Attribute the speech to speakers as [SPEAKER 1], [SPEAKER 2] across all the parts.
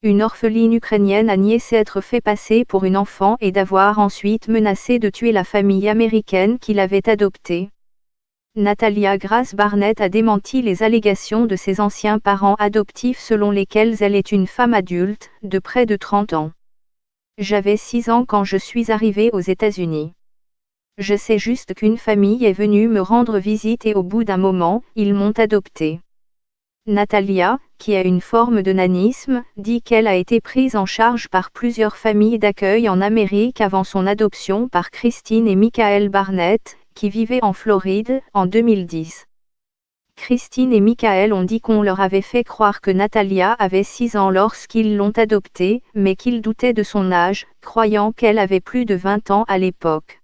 [SPEAKER 1] Une orpheline ukrainienne a nié s'être fait passer pour une enfant et d'avoir ensuite menacé de tuer la famille américaine qui l'avait adoptée. Natalia Grace Barnett a démenti les allégations de ses anciens parents adoptifs selon lesquels elle est une femme adulte, de près de 30 ans. J'avais 6 ans quand je suis arrivée aux États-Unis. Je sais juste qu'une famille est venue me rendre visite et au bout d'un moment, ils m'ont adoptée. Natalia, qui a une forme de nanisme, dit qu'elle a été prise en charge par plusieurs familles d'accueil en Amérique avant son adoption par Christine et Michael Barnett, qui vivaient en Floride, en 2010. Christine et Michael ont dit qu'on leur avait fait croire que Natalia avait 6 ans lorsqu'ils l'ont adoptée, mais qu'ils doutaient de son âge, croyant qu'elle avait plus de 20 ans à l'époque.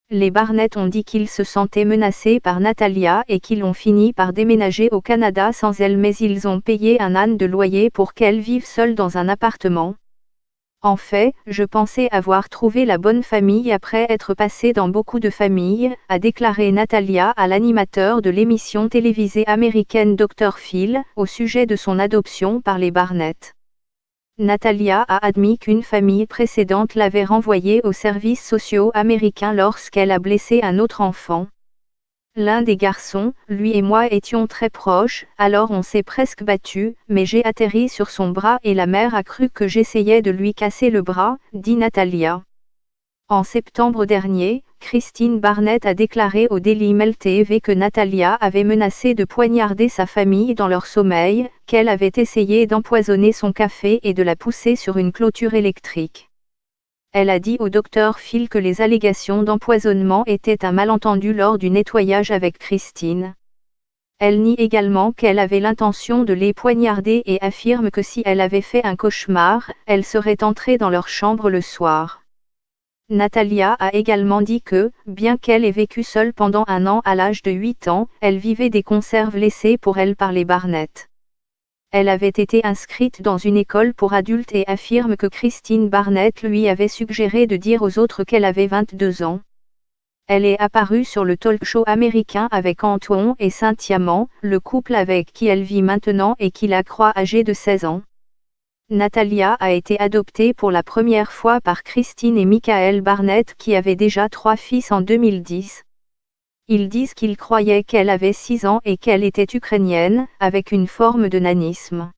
[SPEAKER 1] Les Barnett ont dit qu'ils se sentaient menacés par Natalia et qu'ils ont fini par déménager au Canada sans elle, mais ils ont payé un âne de loyer pour qu'elle vive seule dans un appartement. En fait, je pensais avoir trouvé la bonne famille après être passée dans beaucoup de familles, a déclaré Natalia à l'animateur de l'émission télévisée américaine Dr. Phil, au sujet de son adoption par les Barnett. Natalia a admis qu'une famille précédente l'avait renvoyée aux services sociaux américains lorsqu'elle a blessé un autre enfant. L'un des garçons, lui et moi étions très proches, alors on s'est presque battu, mais j'ai atterri sur son bras et la mère a cru que j'essayais de lui casser le bras, dit Natalia. En septembre dernier, Christine Barnett a déclaré au Daily Mail TV que Natalia avait menacé de poignarder sa famille dans leur sommeil, qu'elle avait essayé d'empoisonner son café et de la pousser sur une clôture électrique. Elle a dit au Dr. Phil que les allégations d'empoisonnement étaient un malentendu lors du nettoyage avec Christine. Elle nie également qu'elle avait l'intention de les poignarder et affirme que si elle avait fait un cauchemar, elle serait entrée dans leur chambre le soir. Natalia a également dit que, bien qu'elle ait vécu seule pendant un an à l'âge de 8 ans, elle vivait des conserves laissées pour elle par les Barnett. Elle avait été inscrite dans une école pour adultes et affirme que Christine Barnett lui avait suggéré de dire aux autres qu'elle avait 22 ans. Elle est apparue sur le talk show américain avec Antoine et Cynthia Mann, le couple avec qui elle vit maintenant et qui la croit âgée de 16 ans. Natalia a été adoptée pour la première fois par Christine et Michael Barnett qui avaient déjà 3 fils en 2010. Ils disent qu'ils croyaient qu'elle avait 6 ans et qu'elle était ukrainienne, avec une forme de nanisme.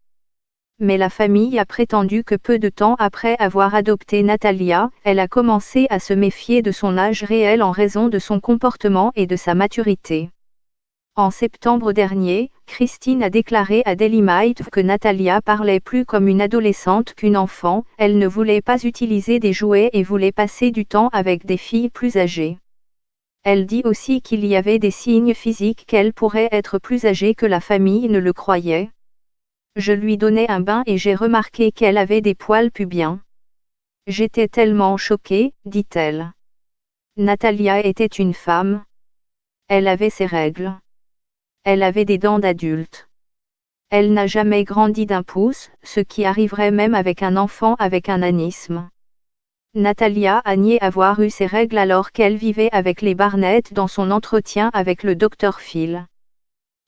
[SPEAKER 1] Mais la famille a prétendu que peu de temps après avoir adopté Natalia, elle a commencé à se méfier de son âge réel en raison de son comportement et de sa maturité. En septembre dernier, Christine a déclaré à Daily Mail que Natalia parlait plus comme une adolescente qu'une enfant, elle ne voulait pas utiliser des jouets et voulait passer du temps avec des filles plus âgées. Elle dit aussi qu'il y avait des signes physiques qu'elle pourrait être plus âgée que la famille ne le croyait. Je lui donnais un bain et j'ai remarqué qu'elle avait des poils pubiens. J'étais tellement choquée, dit-elle. Natalia était une femme. Elle avait ses règles. Elle avait des dents d'adulte. Elle n'a jamais grandi d'1 pouce, ce qui arriverait même avec un enfant avec un nanisme. Natalia a nié avoir eu ses règles alors qu'elle vivait avec les Barnett dans son entretien avec le Dr. Phil.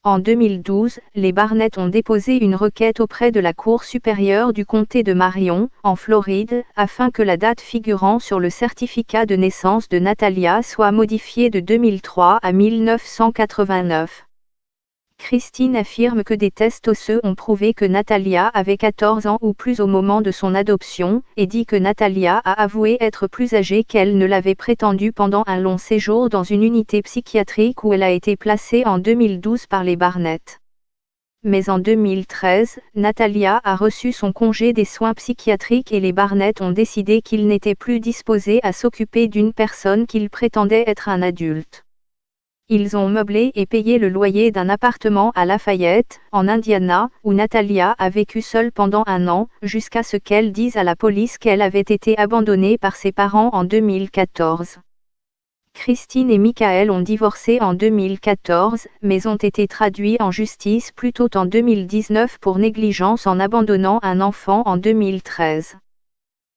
[SPEAKER 1] En 2012, les Barnett ont déposé une requête auprès de la Cour supérieure du comté de Marion, en Floride, afin que la date figurant sur le certificat de naissance de Natalia soit modifiée de 2003 à 1989. Christine affirme que des tests osseux ont prouvé que Natalia avait 14 ans ou plus au moment de son adoption, et dit que Natalia a avoué être plus âgée qu'elle ne l'avait prétendu pendant un long séjour dans une unité psychiatrique où elle a été placée en 2012 par les Barnett. Mais en 2013, Natalia a reçu son congé des soins psychiatriques et les Barnett ont décidé qu'ils n'étaient plus disposés à s'occuper d'une personne qu'ils prétendaient être un adulte. Ils ont meublé et payé le loyer d'un appartement à Lafayette, en Indiana, où Natalia a vécu seule pendant un an, jusqu'à ce qu'elle dise à la police qu'elle avait été abandonnée par ses parents en 2014. Christine et Michael ont divorcé en 2014, mais ont été traduits en justice plus tôt en 2019 pour négligence en abandonnant un enfant en 2013.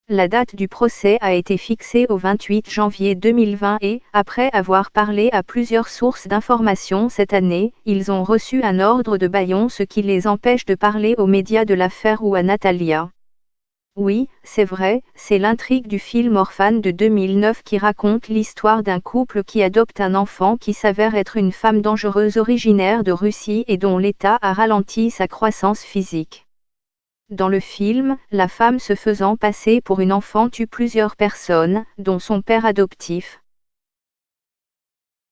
[SPEAKER 1] La date du procès a été fixée au 28 janvier 2020 et, après avoir parlé à plusieurs sources d'information cette année, ils ont reçu un ordre de bâillon ce qui les empêche de parler aux médias de l'affaire ou à Natalia. Oui, c'est vrai, c'est l'intrigue du film Orphan de 2009 qui raconte l'histoire d'un couple qui adopte un enfant qui s'avère être une femme dangereuse originaire de Russie et dont l'État a ralenti sa croissance physique. Dans le film, la femme se faisant passer pour une enfant tue plusieurs personnes, dont son père adoptif.